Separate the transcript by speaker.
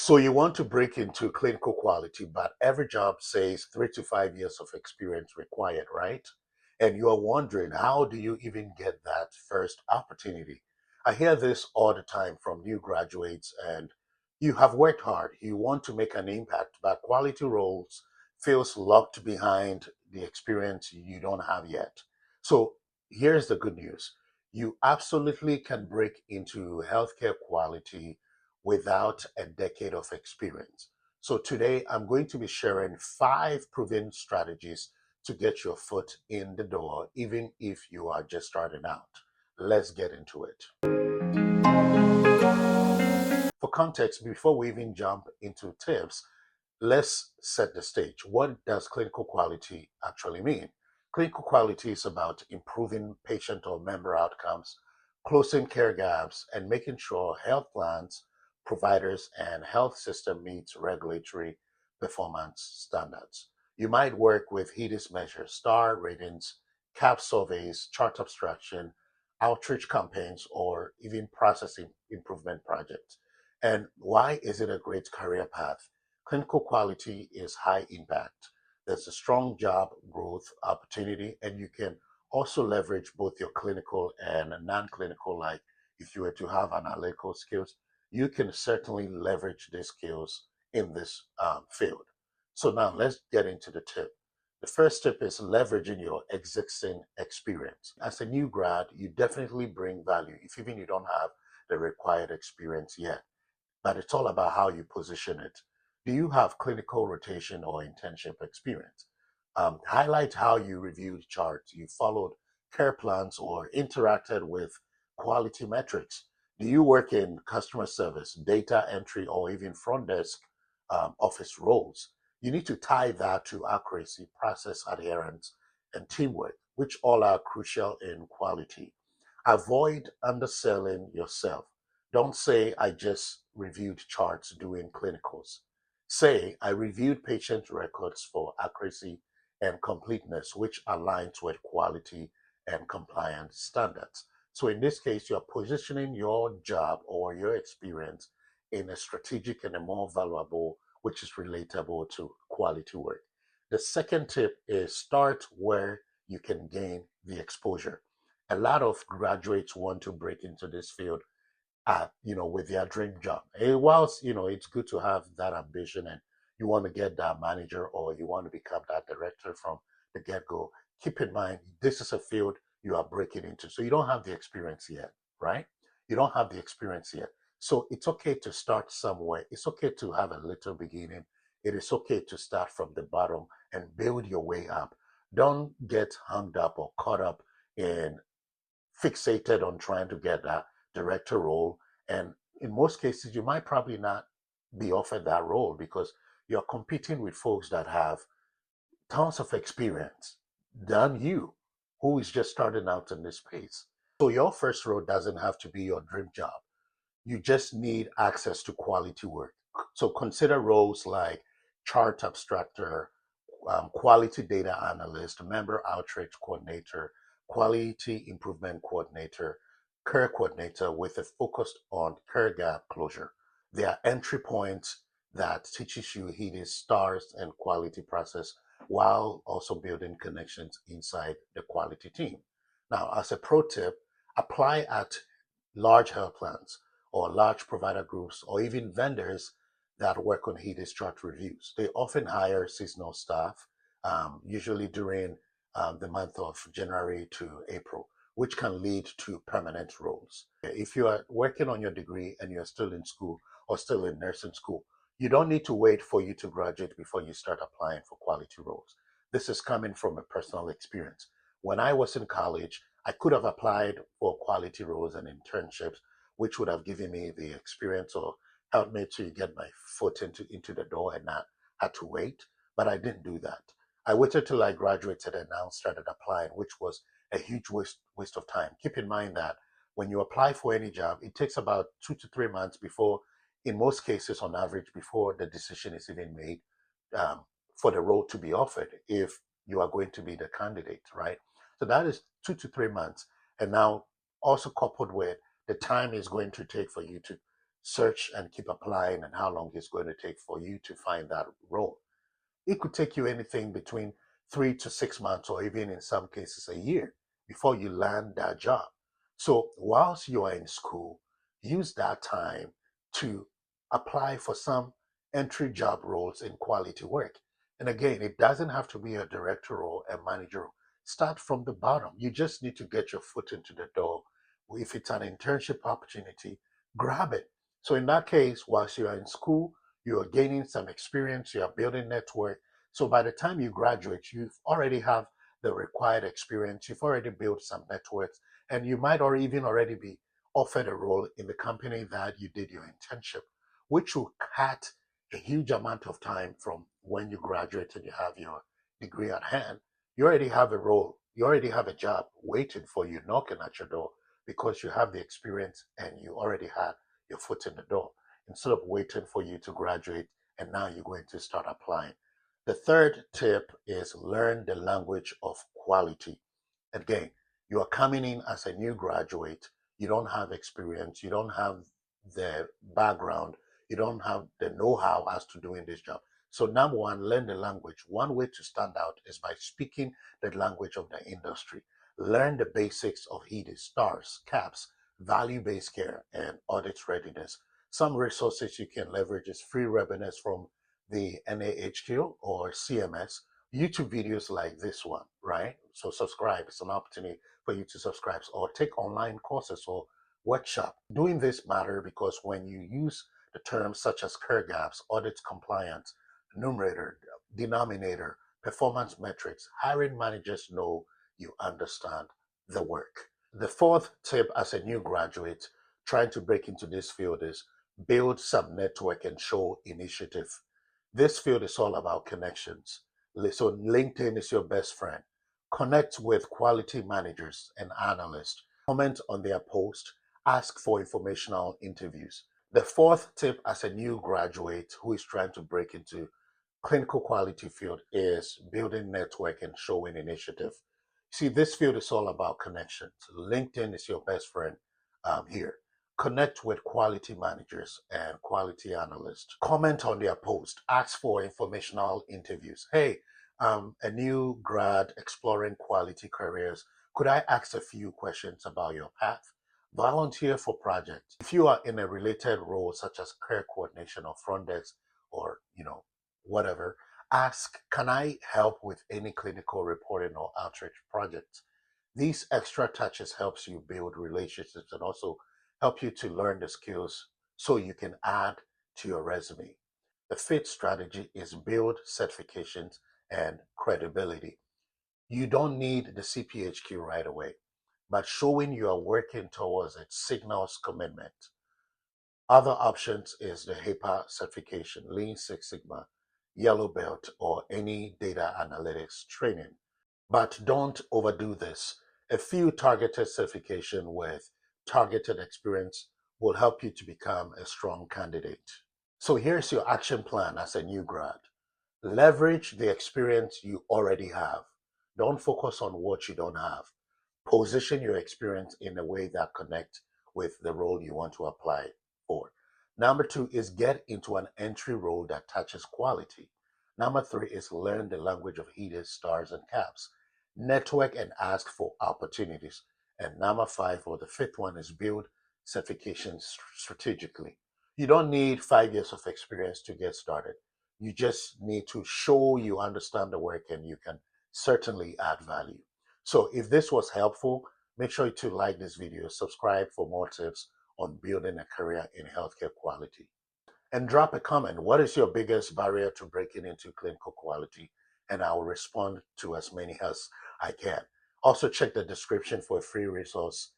Speaker 1: So you want to break into clinical quality, but every job says 3 to 5 years of experience required, right? And you are wondering, how do you even get that first opportunity? I hear this all the time from new graduates, and you have worked hard. You want to make an impact, but quality roles feels locked behind the experience you don't have yet. So here's the good news. You absolutely can break into healthcare quality without a decade of experience. So today I'm going to be sharing 5 proven strategies to get your foot in the door, even if you are just starting out. Let's get into it. For context, before we even jump into tips, let's set the stage. What does clinical quality actually mean? Clinical quality is about improving patient or member outcomes, closing care gaps, and making sure health plans, providers, and health system meets regulatory performance standards. You might work with HEDIS measures, star ratings, CAHPS surveys, chart abstraction, outreach campaigns, or even processing improvement projects. And why is it a great career path? Clinical quality is high impact. There's a strong job growth opportunity, and you can also leverage both your clinical and non-clinical. Like if you were to have analytical skills, you can certainly leverage these skills in this field. So now let's get into the tip. The first tip is leveraging your existing experience. As a new grad, you definitely bring value if even you don't have the required experience yet, but it's all about how you position it. Do you have clinical rotation or internship experience? Highlight how you reviewed charts, you followed care plans, or interacted with quality metrics. Do you work in customer service, data entry, or even front desk office roles? You need to tie that to accuracy, process adherence, and teamwork, which all are crucial in quality. Avoid underselling yourself. Don't say, I just reviewed charts doing clinicals. Say, I reviewed patient records for accuracy and completeness, which aligns with quality and compliance standards. So in this case, you're positioning your job or your experience in a strategic and a more valuable, which is relatable to quality work. The second tip is start where you can gain the exposure. A lot of graduates want to break into this field with their dream job. Whilst, it's good to have that ambition and you want to get that manager or you want to become that director from the get-go, keep in mind, this is a field you are breaking into. So you don't have the experience yet, right? You don't have the experience yet. So it's okay to start somewhere. It's okay to have a little beginning. It is okay to start from the bottom and build your way up. Don't get hung up or caught up in fixated on trying to get that director role. And in most cases, you might probably not be offered that role because you're competing with folks that have tons of experience than you, who is just starting out in this space. So your first role doesn't have to be your dream job. You just need access to quality work. So consider roles like chart abstractor, quality data analyst, member outreach coordinator, quality improvement coordinator, care coordinator with a focus on care gap closure. They are entry points that teaches you HEDIS stars and quality process while also building connections inside the quality team. Now, as a pro tip, apply at large health plans or large provider groups or even vendors that work on HEDIS chart reviews. They often hire seasonal staff, usually during the month of January to April, which can lead to permanent roles. If you are working on your degree and you're still in school or still in nursing school, you don't need to wait for you to graduate before you start applying for quality roles. This is coming from a personal experience. When I was in college, I could have applied for quality roles and internships, which would have given me the experience or helped me to get my foot into the door and not had to wait. But I didn't do that. I waited till I graduated and now started applying, which was a huge waste of time. Keep in mind that when you apply for any job, it takes about 2 to 3 months before, in most cases on average, before the decision is even made for the role to be offered if you are going to be the candidate, right? So that is 2 to 3 months. And now also coupled with the time is going to take for you to search and keep applying and how long it's going to take for you to find that role. It could take you anything between 3 to 6 months, or even in some cases a year, before you land that job. So whilst you are in school, use that time to apply for some entry job roles in quality work. And again, it doesn't have to be a director role, a manager role. Start from the bottom. You just need to get your foot into the door. If it's an internship opportunity, grab it. So in that case, whilst you are in school, you are gaining some experience, you are building network. So by the time you graduate, you've already have the required experience, you've already built some networks, and you might or even already be offered a role in the company that you did your internship, which will cut a huge amount of time from when you graduate and you have your degree at hand. You already have a role, you already have a job waiting for you, knocking at your door, because you have the experience and you already had your foot in the door, instead of waiting for you to graduate and now you're going to start applying. The third tip is learn the language of quality. Again, you are coming in as a new graduate, you don't have experience, you don't have the background, you don't have the know-how as to doing this job. So number one, learn the language. One way to stand out is by speaking the language of the industry. Learn the basics of HEDIS, STARS, CAHPS, value-based care, and audit readiness. Some resources you can leverage is free webinars from the NAHQ or CMS, YouTube videos like this one, right? So subscribe. It's an opportunity for you to subscribe or take online courses or workshop. Doing this matter because when you use the terms such as care gaps, audit compliance, numerator, denominator, performance metrics, hiring managers know you understand the work. The fourth tip as a new graduate trying to break into this field is build some network and show initiative. This field is all about connections. So LinkedIn is your best friend. Connect with quality managers and analysts. Comment on their post. Ask for informational interviews. The fourth tip as a new graduate who is trying to break into clinical quality field is building network and showing initiative. See, this field is all about connections. LinkedIn is your best friend here. Connect with quality managers and quality analysts. Comment on their post. Ask for informational interviews. Hey, a new grad exploring quality careers. Could I ask a few questions about your path? Volunteer for projects. If you are in a related role such as care coordination or front desk or, whatever, ask, can I help with any clinical reporting or outreach projects? These extra touches helps you build relationships and also help you to learn the skills so you can add to your resume. The fifth strategy is build certifications and credibility. You don't need the CPHQ right away, but showing you are working towards it signals commitment. Other options is the HEPA certification, Lean Six Sigma, Yellow Belt, or any data analytics training. But don't overdo this. A few targeted certification with targeted experience will help you to become a strong candidate. So here's your action plan as a new grad. Leverage the experience you already have. Don't focus on what you don't have. Position your experience in a way that connects with the role you want to apply for. Number two is get into an entry role that touches quality. Number three is learn the language of HEDIS, STARS, and CAHPS. Network and ask for opportunities. And number five, or the fifth one, is build certifications strategically. You don't need 5 years of experience to get started. You just need to show you understand the work and you can certainly add value. So if this was helpful, make sure to like this video, subscribe for more tips on building a career in healthcare quality. And drop a comment. What is your biggest barrier to breaking into clinical quality? And I will respond to as many as I can. Also check the description for a free resource